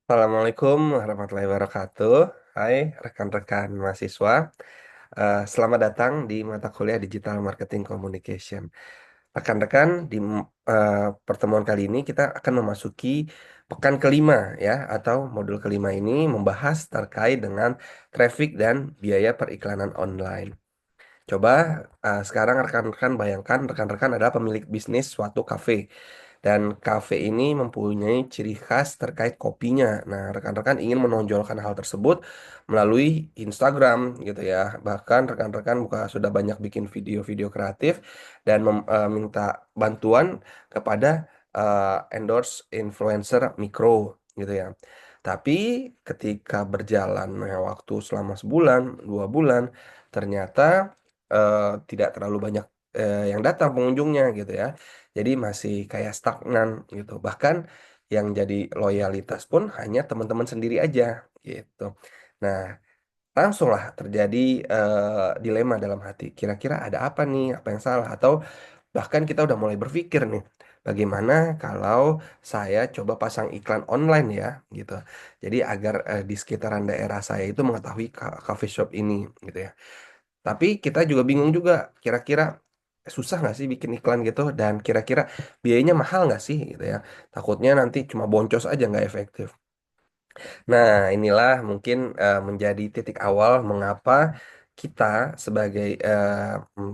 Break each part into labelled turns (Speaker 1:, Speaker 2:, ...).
Speaker 1: Assalamualaikum warahmatullahi wabarakatuh. Hai rekan-rekan mahasiswa. Selamat datang di mata kuliah Digital Marketing Communication. Rekan-rekan, di pertemuan kali ini kita akan memasuki pekan kelima ya, atau modul kelima ini membahas terkait dengan traffic dan biaya periklanan online. Coba sekarang rekan-rekan bayangkan rekan-rekan adalah pemilik bisnis suatu kafe. Dan kafe ini mempunyai ciri khas terkait kopinya. Nah, rekan-rekan ingin menonjolkan hal tersebut melalui Instagram gitu ya. Bahkan rekan-rekan sudah banyak bikin video-video kreatif dan minta bantuan kepada endorse influencer mikro gitu ya. Tapi ketika berjalan waktu selama sebulan, 2 bulan, ternyata tidak terlalu banyak yang datang pengunjungnya gitu ya. Jadi masih kayak stagnan gitu. Bahkan yang jadi loyalitas pun hanya teman-teman sendiri aja gitu. Nah, langsunglah terjadi dilema dalam hati. Kira-kira ada apa nih? Apa yang salah? Atau bahkan kita udah mulai berpikir nih, bagaimana kalau saya coba pasang iklan online ya gitu. Jadi agar di sekitaran daerah saya itu mengetahui coffee shop ini gitu ya. Tapi kita juga bingung juga, kira-kira susah nggak sih bikin iklan gitu, dan kira-kira biayanya mahal nggak sih gitu ya. Takutnya nanti cuma boncos aja nggak efektif. Nah, inilah mungkin menjadi titik awal mengapa kita sebagai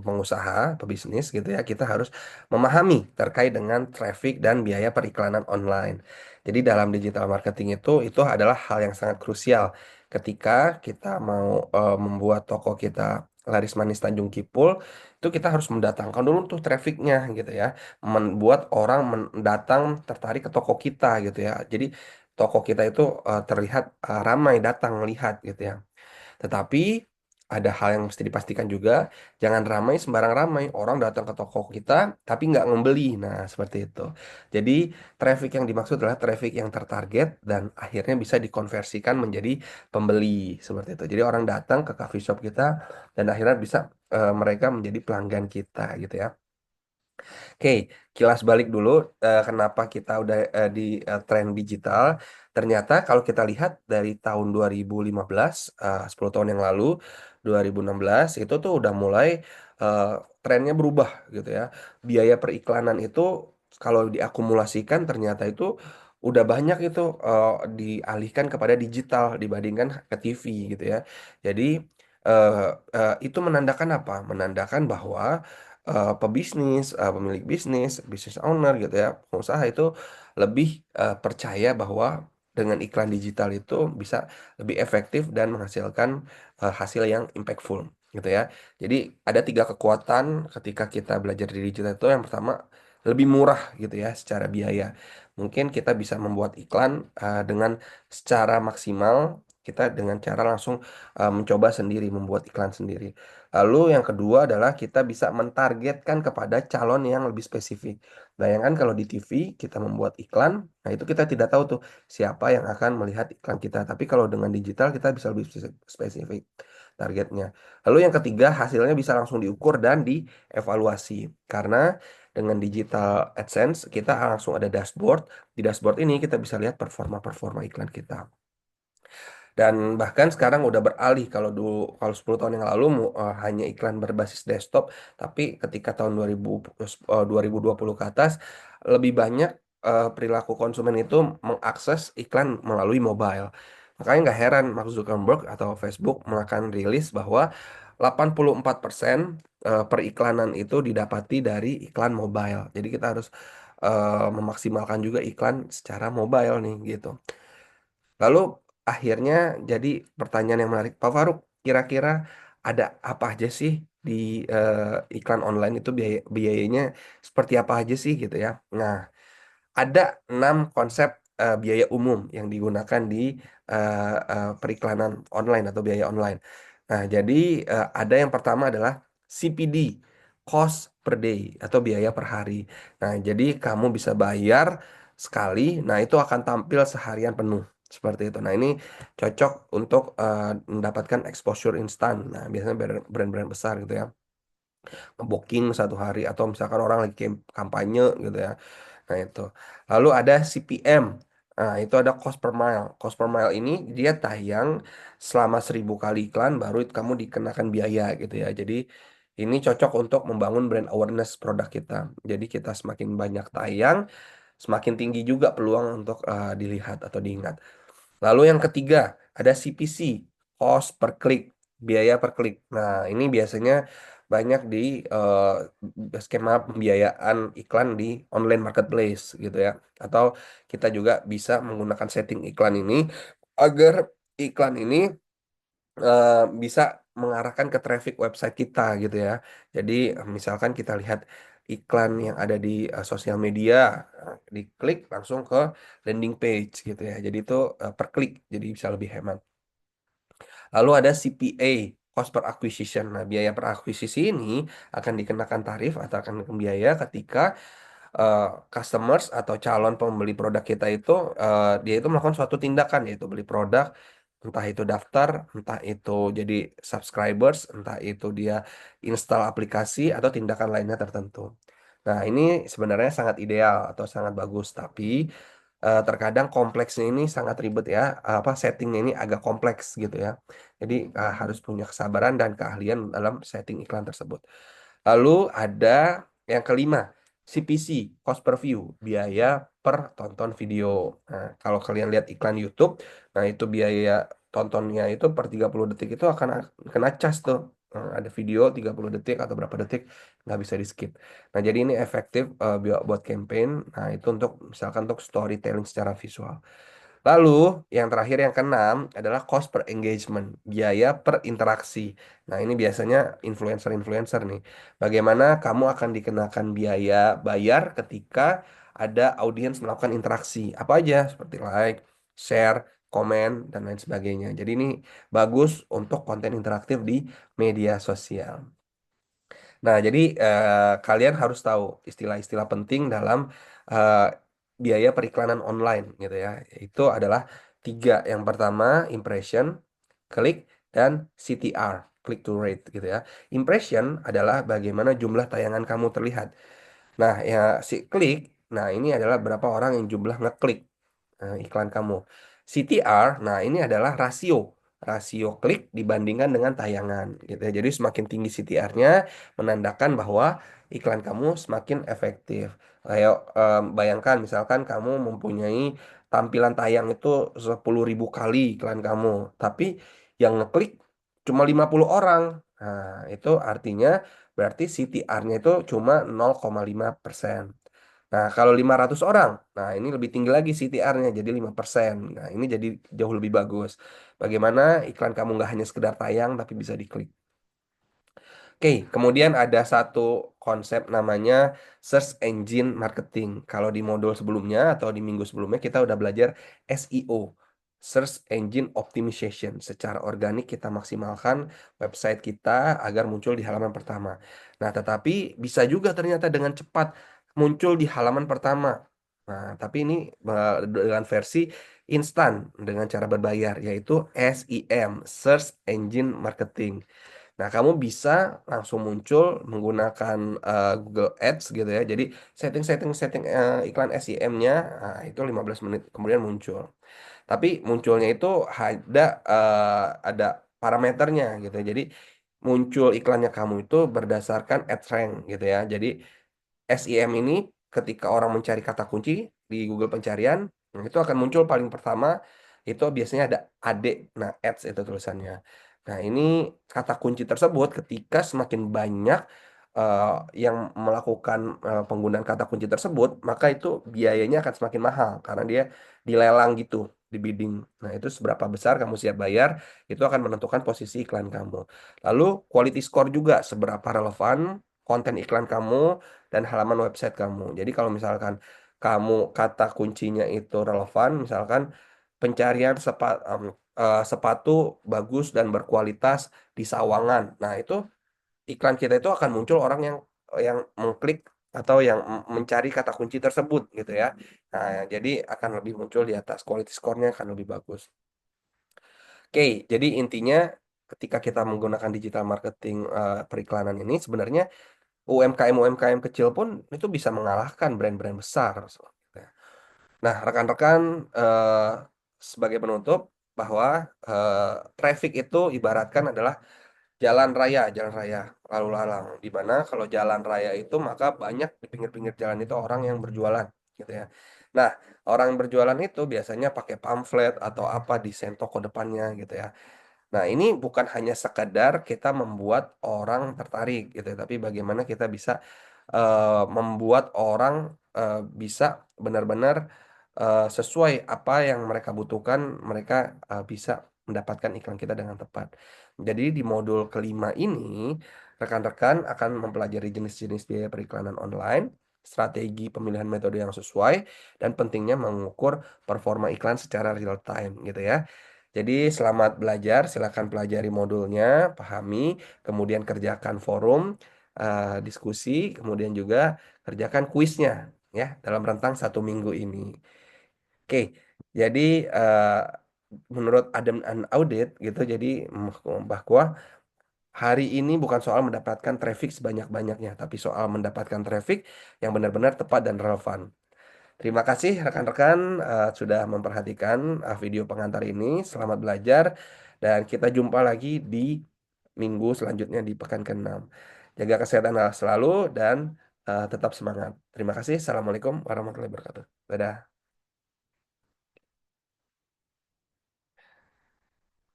Speaker 1: pengusaha, pebisnis gitu ya, kita harus memahami terkait dengan traffic dan biaya periklanan online. Jadi dalam digital marketing itu adalah hal yang sangat krusial ketika kita mau membuat toko kita laris manis Tanjung Kipul, itu kita harus mendatangkan dulu tuh trafficnya gitu ya, membuat orang mendatang tertarik ke toko kita gitu ya. Jadi toko kita itu terlihat ramai datang melihat gitu ya. Tetapi ada hal yang mesti dipastikan juga, jangan ramai sembarang ramai. Orang datang ke toko kita tapi nggak membeli. Nah, seperti itu. Jadi traffic yang dimaksud adalah traffic yang tertarget dan akhirnya bisa dikonversikan menjadi pembeli seperti itu. Jadi orang datang ke coffee shop kita dan akhirnya bisa mereka menjadi pelanggan kita gitu ya. Oke, kilas balik dulu kenapa kita udah di tren digital. Ternyata kalau kita lihat dari tahun 2015, 10 tahun yang lalu, 2016 itu tuh udah mulai eh, trennya berubah gitu ya. Biaya periklanan itu kalau diakumulasikan ternyata itu udah banyak itu dialihkan kepada digital dibandingkan ke TV gitu ya. Jadi eh, itu menandakan apa? Menandakan bahwa pebisnis, pemilik bisnis, business owner gitu ya, pengusaha itu lebih percaya bahwa dengan iklan digital itu bisa lebih efektif dan menghasilkan hasil yang impactful gitu ya. Jadi ada tiga kekuatan ketika kita belajar di digital itu. Yang pertama, lebih murah gitu ya secara biaya. Mungkin kita bisa membuat iklan dengan secara maksimal, kita dengan cara langsung mencoba sendiri, membuat iklan sendiri. Lalu yang kedua adalah kita bisa mentargetkan kepada calon yang lebih spesifik. Bayangkan kalau di TV kita membuat iklan, nah itu kita tidak tahu tuh siapa yang akan melihat iklan kita. Tapi kalau dengan digital kita bisa lebih spesifik targetnya. Lalu yang ketiga, hasilnya bisa langsung diukur dan dievaluasi. Karena dengan digital AdSense kita langsung ada dashboard. Di dashboard ini kita bisa lihat performa-performa iklan kita. Dan bahkan sekarang udah beralih, kalau 10 tahun yang lalu hanya iklan berbasis desktop, tapi ketika tahun 2020 ke atas lebih banyak perilaku konsumen itu mengakses iklan melalui mobile. Makanya nggak heran Mark Zuckerberg atau Facebook melakukan rilis bahwa 84% periklanan itu didapati dari iklan mobile. Jadi kita harus memaksimalkan juga iklan secara mobile nih gitu. Lalu akhirnya jadi pertanyaan yang menarik, Pak Faruk, kira-kira ada apa aja sih di iklan online itu, biayanya seperti apa aja sih gitu ya. Nah, ada 6 konsep biaya umum yang digunakan di periklanan online atau biaya online. Nah, jadi ada yang pertama adalah CPD, cost per day atau biaya per hari. Nah, jadi kamu bisa bayar sekali, nah itu akan tampil seharian penuh. Seperti itu. Nah, ini cocok untuk mendapatkan exposure instan. Nah, biasanya brand-brand besar gitu ya, booking 1 hari atau misalkan orang lagi kampanye gitu ya. Nah itu. Lalu ada CPM. Nah, itu ada cost per mile. Cost per mile ini dia tayang selama 1.000 kali iklan baru kamu dikenakan biaya gitu ya. Jadi ini cocok untuk membangun brand awareness produk kita. Jadi kita semakin banyak tayang, semakin tinggi juga peluang untuk dilihat atau diingat. Lalu yang ketiga ada CPC, cost per klik, biaya per klik. Nah, ini biasanya banyak di skema pembiayaan iklan di online marketplace gitu ya. Atau kita juga bisa menggunakan setting iklan ini agar iklan ini eh, bisa mengarahkan ke traffic website kita gitu ya. Jadi misalkan kita lihat iklan yang ada di sosial media, diklik langsung ke landing page gitu ya. Jadi itu per klik, jadi bisa lebih hemat. Lalu ada CPA, cost per acquisition. Nah, biaya per akuisisi ini akan dikenakan tarif atau akan dikenakan biaya ketika eh, customers atau calon pembeli produk kita itu dia itu melakukan suatu tindakan yaitu beli produk, entah itu daftar, entah itu jadi subscribers, entah itu dia install aplikasi atau tindakan lainnya tertentu. Nah, ini sebenarnya sangat ideal atau sangat bagus, tapi terkadang kompleksnya ini sangat ribet ya, apa settingnya ini agak kompleks gitu ya. Jadi harus punya kesabaran dan keahlian dalam setting iklan tersebut. Lalu ada yang kelima, CPC, cost per view, biaya per tonton video. Nah, kalau kalian lihat iklan YouTube, nah itu biaya tontonnya itu per 30 detik itu akan kena cas tuh. Ada video 30 detik atau berapa detik, nggak bisa di skip. Nah, jadi ini efektif buat campaign. Nah, itu untuk misalkan untuk storytelling secara visual. Lalu, yang terakhir yang keenam adalah cost per engagement, biaya per interaksi. Nah, ini biasanya influencer-influencer nih. Bagaimana kamu akan dikenakan biaya bayar ketika ada audiens melakukan interaksi. Apa aja, seperti like, share, komen, dan lain sebagainya. Jadi ini bagus untuk konten interaktif di media sosial. Nah, jadi kalian harus tahu istilah-istilah penting dalam eh, biaya periklanan online gitu ya. Itu adalah tiga. Yang pertama, impression, klik, dan CTR, click to rate gitu ya. Impression adalah bagaimana jumlah tayangan kamu terlihat. Nah, ya si klik, nah ini adalah berapa orang yang jumlah ngeklik iklan kamu. CTR, nah ini adalah rasio, rasio klik dibandingkan dengan tayangan gitu ya. Jadi semakin tinggi CTR-nya menandakan bahwa iklan kamu semakin efektif. Ayo bayangkan misalkan kamu mempunyai tampilan tayang itu 10.000 kali iklan kamu, tapi yang ngeklik cuma 50 orang. Nah, itu artinya berarti CTR-nya itu cuma 0,5%. Nah, kalau 500 orang, nah ini lebih tinggi lagi CTR-nya jadi 5%. Nah, ini jadi jauh lebih bagus. Bagaimana iklan kamu nggak hanya sekedar tayang, tapi bisa diklik. Oke, kemudian ada satu konsep namanya Search Engine Marketing. Kalau di modul sebelumnya atau di minggu sebelumnya kita udah belajar SEO, Search Engine Optimization. Secara organik kita maksimalkan website kita agar muncul di halaman pertama. Nah, tetapi bisa juga ternyata dengan cepat muncul di halaman pertama. Nah, tapi ini dengan versi instan dengan cara berbayar, yaitu SEM, Search Engine Marketing. Nah, kamu bisa langsung muncul menggunakan Google Ads gitu ya. Jadi setting iklan SEM-nya itu 15 menit kemudian muncul. Tapi munculnya itu ada parameternya gitu ya. Jadi muncul iklannya kamu itu berdasarkan ad rank gitu ya. Jadi SEM ini ketika orang mencari kata kunci di Google pencarian, nah, itu akan muncul paling pertama itu biasanya ada AD, nah ads itu tulisannya. Nah, ini kata kunci tersebut ketika semakin banyak eh, yang melakukan penggunaan kata kunci tersebut, maka itu biayanya akan semakin mahal karena dia dilelang gitu, di bidding. Nah, itu seberapa besar kamu siap bayar, itu akan menentukan posisi iklan kamu. Lalu quality score juga, seberapa relevan konten iklan kamu dan halaman website kamu. Jadi kalau misalkan kamu kata kuncinya itu relevan, misalkan pencarian sepatu bagus dan berkualitas di Sawangan. Nah, itu iklan kita itu akan muncul orang yang mengklik atau yang mencari kata kunci tersebut gitu ya. Nah, jadi akan lebih muncul di atas, quality score-nya akan lebih bagus. Oke, jadi intinya ketika kita menggunakan digital marketing periklanan ini sebenarnya UMKM kecil pun itu bisa mengalahkan brand-brand besar. Nah, rekan-rekan, sebagai penutup bahwa traffic itu ibaratkan adalah jalan raya lalu lalang. Di mana kalau jalan raya itu maka banyak di pinggir-pinggir jalan itu orang yang berjualan, gitu ya. Nah, orang yang berjualan itu biasanya pakai pamflet atau apa di toko depannya, gitu ya. Nah, ini bukan hanya sekadar kita membuat orang tertarik gitu, ya, tapi bagaimana kita bisa membuat orang bisa benar-benar sesuai apa yang mereka butuhkan, mereka bisa mendapatkan iklan kita dengan tepat. Jadi di modul kelima ini, rekan-rekan akan mempelajari jenis-jenis biaya periklanan online, strategi pemilihan metode yang sesuai, dan pentingnya mengukur performa iklan secara real time gitu ya. Jadi selamat belajar, silakan pelajari modulnya, pahami, kemudian kerjakan forum, diskusi, kemudian juga kerjakan kuisnya ya dalam rentang 1 minggu ini. Oke, jadi menurut Adam and Audit gitu, jadi bahwa hari ini bukan soal mendapatkan traffic sebanyak-banyaknya, tapi soal mendapatkan traffic yang benar-benar tepat dan relevan. Terima kasih rekan-rekan sudah memperhatikan video pengantar ini. Selamat belajar dan kita jumpa lagi di minggu selanjutnya di pekan ke-6. Jaga kesehatan selalu dan tetap semangat. Terima kasih. Assalamualaikum warahmatullahi wabarakatuh. Dadah.